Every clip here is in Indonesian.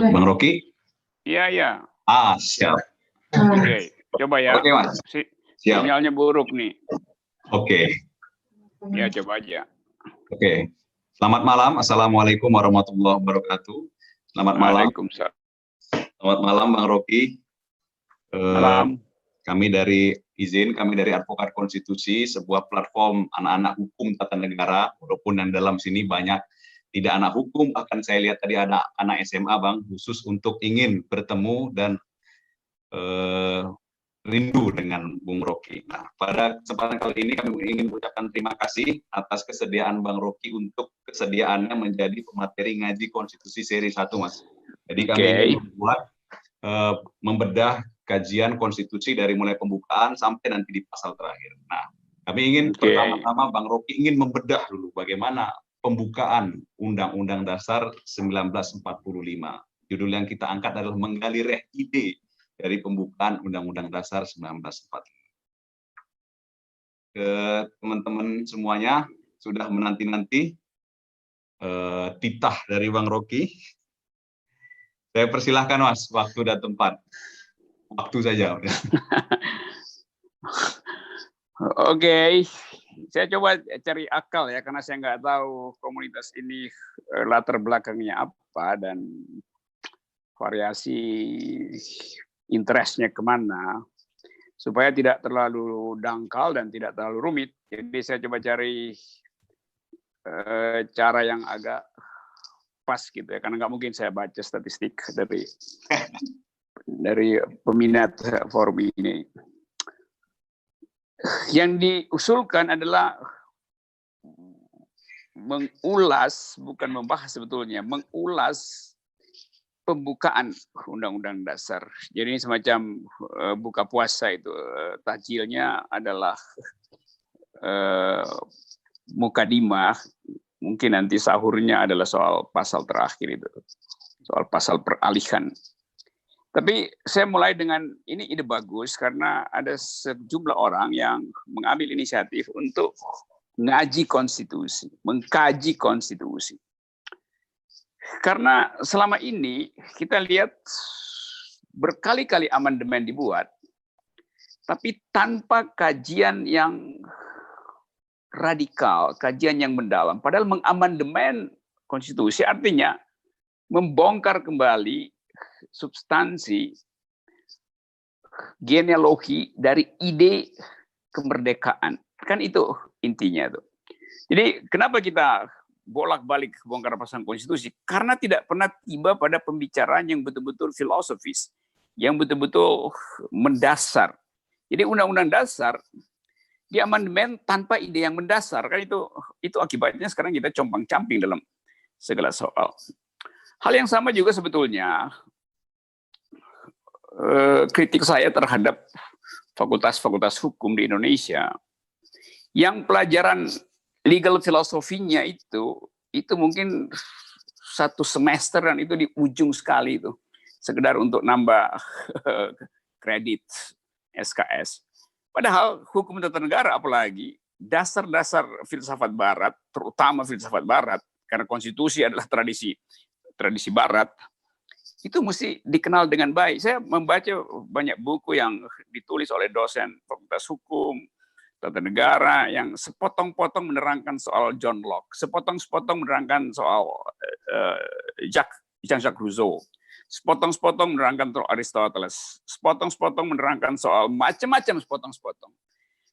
Bang Rocky? Iya, iya. Siap. Oke, coba ya. Oke, Mas. Siap. Sinyalnya buruk nih. Oke. Ya, coba aja. Oke. Selamat malam. Assalamualaikum warahmatullahi wabarakatuh. Selamat malam. Waalaikumsalam. Selamat malam, Bang Rocky. Malam. Kami dari Advokat Konstitusi, sebuah platform anak-anak hukum tata negara, walaupun yang dalam sini banyak tidak anak hukum, bahkan saya lihat tadi ada anak SMA, Bang, khusus untuk ingin bertemu dan rindu dengan Bung Rocky. Nah, pada kesempatan kali ini kami ingin mengucapkan terima kasih atas kesediaan Bang Rocky untuk kesediaannya menjadi pemateri ngaji konstitusi seri 1, Mas. Jadi kami ingin membuat membedah kajian konstitusi dari mulai pembukaan sampai nanti di pasal terakhir. Nah, kami ingin pertama-tama Bang Rocky ingin membedah dulu bagaimana pembukaan Undang-Undang Dasar 1945. Judul yang kita angkat adalah menggali ide dari pembukaan Undang-Undang Dasar 1945. Ke teman-teman semuanya sudah menanti-nanti titah dari Bang Rocky. Saya persilahkan, Mas, waktu dan tempat. Waktu saja. Oke, saya coba cari akal ya, karena saya nggak tahu komunitas ini latar belakangnya apa dan variasi interestnya kemana, supaya tidak terlalu dangkal dan tidak terlalu rumit. Jadi saya coba cari cara yang agak pas gitu ya, karena nggak mungkin saya baca statistik dari peminat forum ini. Yang diusulkan adalah mengulas, bukan membahas sebetulnya, mengulas pembukaan Undang-Undang Dasar. Jadi ini semacam buka puasa itu, tajilnya adalah mukadimah, mungkin nanti sahurnya adalah soal pasal terakhir itu, soal pasal peralihan. Tapi saya mulai dengan ini ide bagus karena ada sejumlah orang yang mengambil inisiatif untuk ngaji konstitusi, mengkaji konstitusi. Karena selama ini kita lihat berkali-kali amandemen dibuat, tapi tanpa kajian yang radikal, kajian yang mendalam. Padahal mengamandemen konstitusi artinya membongkar kembali substansi genealogi dari ide kemerdekaan. Kan itu intinya tuh. Jadi kenapa kita bolak-balik bongkar pasang konstitusi? Karena tidak pernah tiba pada pembicaraan yang betul-betul filosofis, yang betul-betul mendasar. Jadi undang-undang dasar di amandemen tanpa ide yang mendasar, kan itu akibatnya sekarang kita compang-camping dalam segala soal. Hal yang sama juga sebetulnya kritik saya terhadap fakultas-fakultas hukum di Indonesia yang pelajaran legal filosofinya itu mungkin satu semester dan itu di ujung sekali itu, sekedar untuk nambah kredit SKS. Padahal hukum tata negara apalagi dasar-dasar filsafat barat, terutama filsafat barat, karena konstitusi adalah tradisi barat, itu mesti dikenal dengan baik. Saya membaca banyak buku yang ditulis oleh dosen fakultas hukum, tata negara, yang sepotong-potong menerangkan soal John Locke, sepotong-sepotong menerangkan soal Jean-Jacques Rousseau, sepotong-sepotong menerangkan soal Aristoteles, sepotong-sepotong menerangkan soal macam-macam sepotong-sepotong.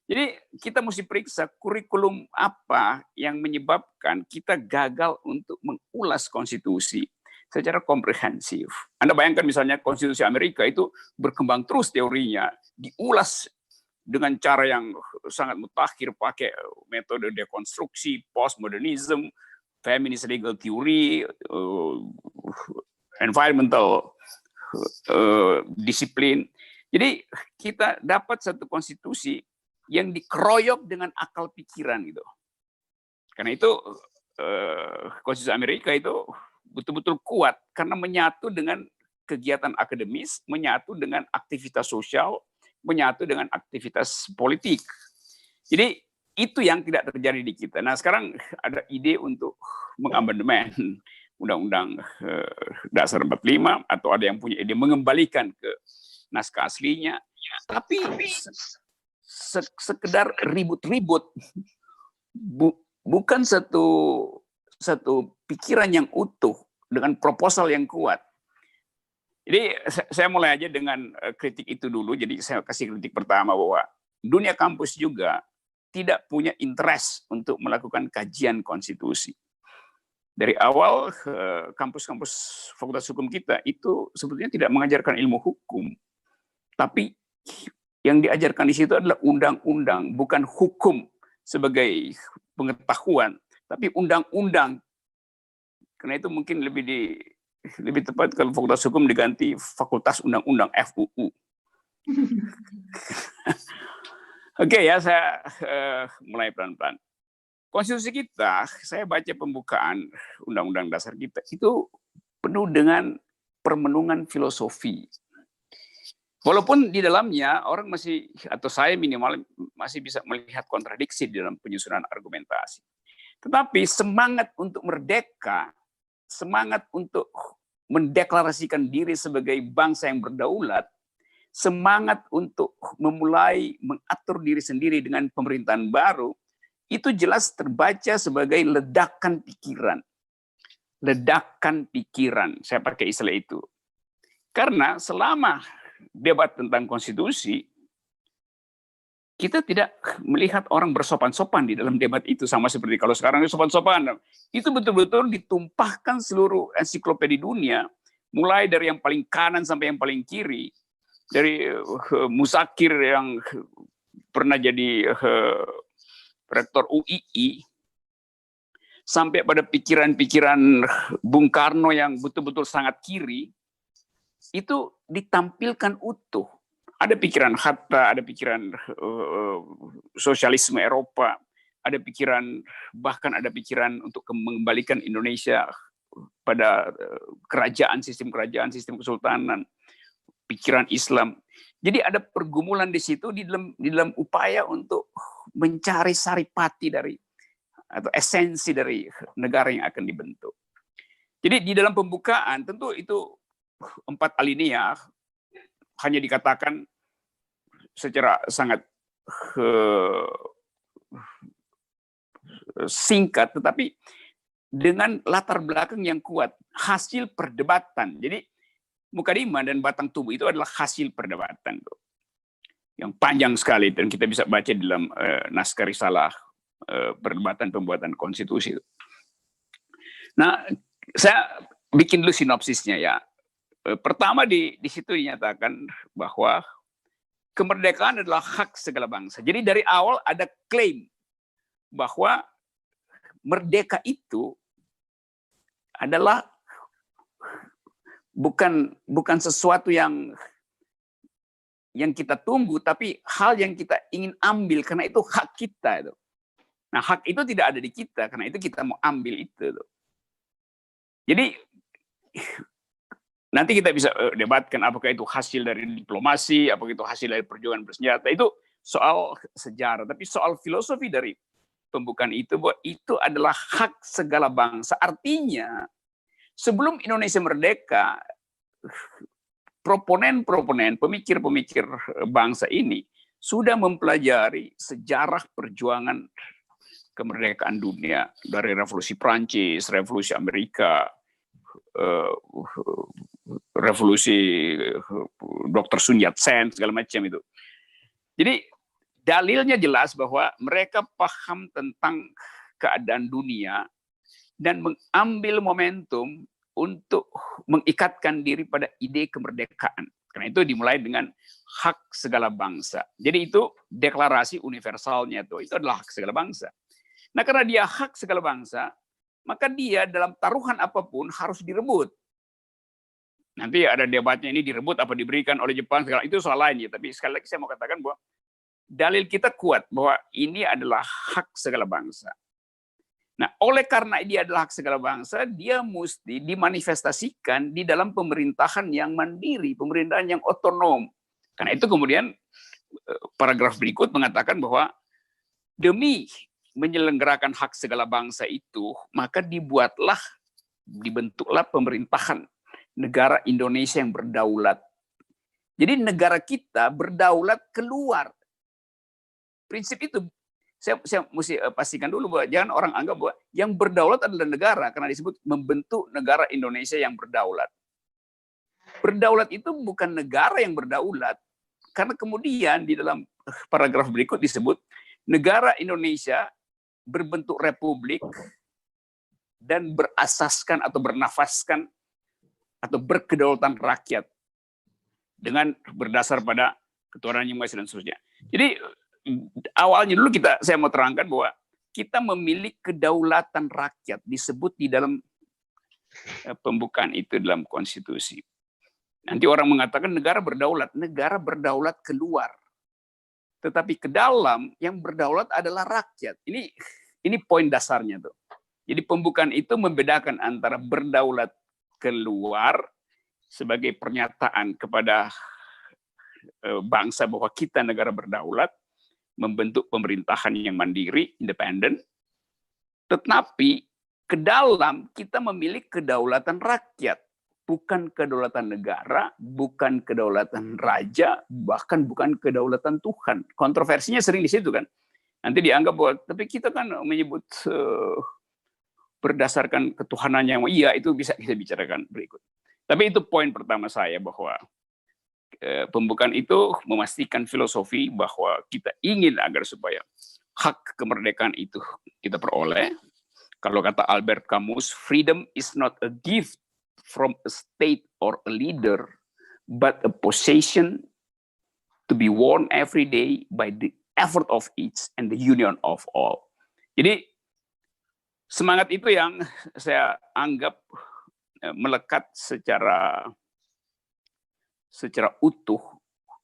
Jadi kita mesti periksa kurikulum apa yang menyebabkan kita gagal untuk mengulas konstitusi secara komprehensif. Anda bayangkan misalnya konstitusi Amerika itu berkembang terus teorinya, diulas dengan cara yang sangat mutakhir, pakai metode dekonstruksi, postmodernism, feminist legal theory, environmental disiplin. Jadi kita dapat satu konstitusi yang dikeroyok dengan akal pikiran gitu. Karena itu konstitusi Amerika itu betul-betul kuat karena menyatu dengan kegiatan akademis, menyatu dengan aktivitas sosial, menyatu dengan aktivitas politik. Jadi itu yang tidak terjadi di kita. Nah sekarang ada ide untuk mengamandemen Undang-Undang Dasar 45, atau ada yang punya ide mengembalikan ke naskah aslinya, tapi sekedar ribut-ribut, bukan satu pikiran yang utuh dengan proposal yang kuat. Jadi saya mulai aja dengan kritik itu dulu. Jadi saya kasih kritik pertama bahwa dunia kampus juga tidak punya interest untuk melakukan kajian konstitusi. Dari awal kampus-kampus Fakultas Hukum kita itu sebetulnya tidak mengajarkan ilmu hukum, tapi yang diajarkan di situ adalah undang-undang, bukan hukum sebagai pengetahuan, tapi undang-undang. Karena itu mungkin lebih tepat kalau Fakultas Hukum diganti Fakultas Undang-Undang, FUU. Oke ya, saya mulai pelan-pelan. Konstitusi kita, saya baca pembukaan Undang-Undang Dasar kita, itu penuh dengan permenungan filosofi. Walaupun di dalamnya orang masih, atau saya minimal masih bisa melihat kontradiksi di dalam penyusunan argumentasi. Tetapi semangat untuk merdeka, semangat untuk mendeklarasikan diri sebagai bangsa yang berdaulat, semangat untuk memulai mengatur diri sendiri dengan pemerintahan baru, itu jelas terbaca sebagai ledakan pikiran. Ledakan pikiran, saya pakai istilah itu. Karena selama debat tentang konstitusi, kita tidak melihat orang bersopan-sopan di dalam debat itu, sama seperti kalau sekarang sopan-sopan. Itu betul-betul ditumpahkan seluruh ensiklopedi dunia, mulai dari yang paling kanan sampai yang paling kiri, dari Musakir yang pernah jadi rektor UII, sampai pada pikiran-pikiran Bung Karno yang betul-betul sangat kiri, itu ditampilkan utuh. Ada pikiran Hatta, ada pikiran sosialisme Eropa, ada pikiran, bahkan ada pikiran untuk mengembalikan Indonesia pada sistem kerajaan, sistem kesultanan, pikiran Islam. Jadi ada pergumulan di situ di dalam upaya untuk mencari saripati dari atau esensi dari negara yang akan dibentuk. Jadi di dalam pembukaan tentu itu 4 alinea hanya dikatakan secara sangat singkat, tetapi dengan latar belakang yang kuat, hasil perdebatan. Jadi Mukadimah dan batang tubuh itu adalah hasil perdebatan yang panjang sekali, dan kita bisa baca di dalam naskah risalah perdebatan pembuatan konstitusi. Nah, saya bikin dulu sinopsisnya ya. Pertama di situ dinyatakan bahwa kemerdekaan adalah hak segala bangsa. Jadi dari awal ada klaim bahwa merdeka itu adalah bukan sesuatu yang kita tunggu, tapi hal yang kita ingin ambil karena itu hak kita itu. Nah, hak itu tidak ada di kita, karena itu kita mau ambil itu. Jadi nanti kita bisa debatkan apakah itu hasil dari diplomasi, apakah itu hasil dari perjuangan bersenjata, itu soal sejarah. Tapi soal filosofi dari pembukaan itu, bahwa itu adalah hak segala bangsa. Artinya, sebelum Indonesia merdeka, proponen-proponen, pemikir-pemikir bangsa ini sudah mempelajari sejarah perjuangan kemerdekaan dunia, dari revolusi Prancis, revolusi Amerika, revolusi Dr. Sun Yat-sen, segala macam itu. Jadi dalilnya jelas bahwa mereka paham tentang keadaan dunia dan mengambil momentum untuk mengikatkan diri pada ide kemerdekaan. Karena itu dimulai dengan hak segala bangsa. Jadi itu deklarasi universalnya itu adalah hak segala bangsa. Nah, karena dia hak segala bangsa, maka dia dalam taruhan apapun harus direbut. Nanti ada debatnya, ini direbut apa diberikan oleh Jepang, segala itu soal lain ya. Tapi sekali lagi saya mau katakan bahwa dalil kita kuat bahwa ini adalah hak segala bangsa. Nah, oleh karena dia adalah hak segala bangsa, dia mesti dimanifestasikan di dalam pemerintahan yang mandiri, pemerintahan yang otonom. Karena itu kemudian paragraf berikut mengatakan bahwa demi menyelenggarakan hak segala bangsa itu, maka dibuatlah dibentuklah pemerintahan negara Indonesia yang berdaulat. Jadi negara kita berdaulat keluar. Prinsip itu saya mesti pastikan dulu bahwa jangan orang anggap bahwa yang berdaulat adalah negara karena disebut membentuk negara Indonesia yang berdaulat. Berdaulat itu bukan negara yang berdaulat, karena kemudian di dalam paragraf berikut disebut negara Indonesia berbentuk republik dan berasaskan atau bernafaskan atau berkedaulatan rakyat dengan berdasar pada ketuhanan yang maha esa dan seterusnya. Jadi awalnya dulu saya mau terangkan bahwa kita memiliki kedaulatan rakyat disebut di dalam pembukaan itu dalam konstitusi. Nanti orang mengatakan negara berdaulat keluar. Tetapi ke dalam yang berdaulat adalah rakyat. Ini poin dasarnya tuh. Jadi pembukaan itu membedakan antara berdaulat keluar sebagai pernyataan kepada bangsa bahwa kita negara berdaulat, membentuk pemerintahan yang mandiri, independen. Tetapi ke dalam kita memiliki kedaulatan rakyat. Bukan kedaulatan negara, bukan kedaulatan raja, bahkan bukan kedaulatan Tuhan. Kontroversinya sering di situ kan. Nanti dianggap bahwa, tapi kita kan menyebut berdasarkan ketuhanan yang iya, itu bisa kita bicarakan berikut. Tapi itu poin pertama saya bahwa pembukaan itu memastikan filosofi bahwa kita ingin agar supaya hak kemerdekaan itu kita peroleh. Kalau kata Albert Camus, freedom is not a gift from a state or a leader, but a possession to be worn every day by the effort of each and the union of all. Jadi semangat itu yang saya anggap melekat secara utuh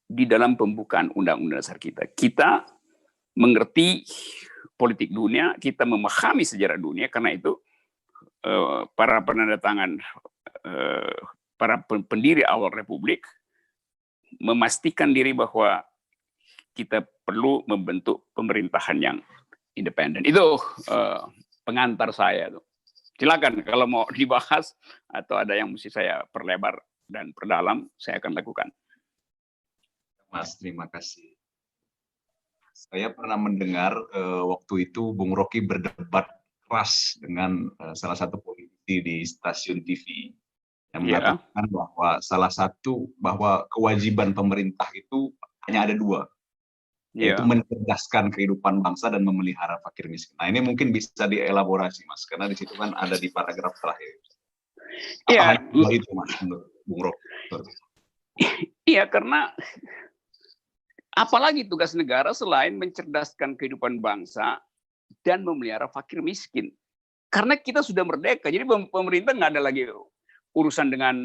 di dalam pembukaan Undang-Undang Dasar kita. Kita mengerti politik dunia, kita memahami sejarah dunia, karena itu para penandatangan para pendiri awal Republik memastikan diri bahwa kita perlu membentuk pemerintahan yang independen. Itu pengantar saya tuh. Silakan kalau mau dibahas atau ada yang mesti saya perlebar dan perdalam, saya akan lakukan. Mas, terima kasih. Saya pernah mendengar waktu itu Bung Rocky berdebat keras dengan salah satu politisi di stasiun TV yang mengatakan bahwa kewajiban pemerintah itu hanya ada dua, yaitu mencerdaskan kehidupan bangsa dan memelihara fakir miskin. Nah, ini mungkin bisa dielaborasi, Mas, karena di situ kan ada di paragraf terakhir. Apa itu, Mas, menurut Bung Rocky? Iya, karena apalagi tugas negara selain mencerdaskan kehidupan bangsa dan memelihara fakir miskin. Karena kita sudah merdeka, jadi pemerintah nggak ada lagi urusan dengan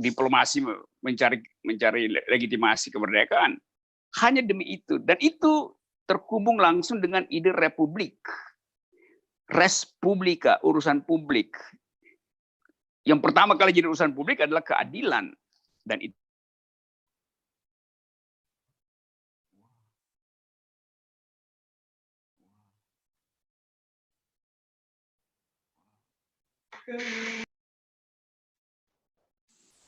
diplomasi mencari legitimasi kemerdekaan. Hanya demi itu. Dan itu terhubung langsung dengan ide republik. Res publica, urusan publik. Yang pertama kali jadi urusan publik adalah keadilan. Dan itu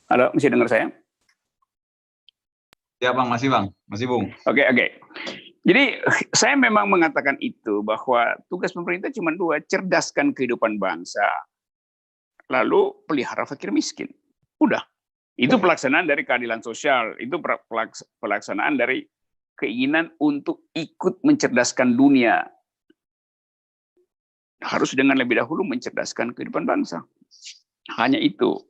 halo, masih dengar saya? Ya, Bang, masih Bung. Oke. Jadi saya memang mengatakan itu bahwa tugas pemerintah cuma dua, cerdaskan kehidupan bangsa, lalu pelihara fakir miskin. Udah, itu pelaksanaan dari keadilan sosial, itu pelaksanaan dari keinginan untuk ikut mencerdaskan dunia. Harus dengan lebih dahulu mencerdaskan kehidupan bangsa. Hanya itu.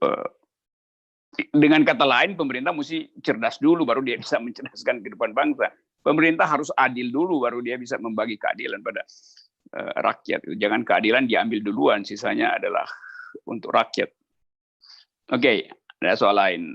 Dengan kata lain, pemerintah mesti cerdas dulu, baru dia bisa mencerdaskan kehidupan bangsa. Pemerintah harus adil dulu, baru dia bisa membagi keadilan pada rakyat. Jangan keadilan diambil duluan, sisanya adalah untuk rakyat. Oke, ada soal lain.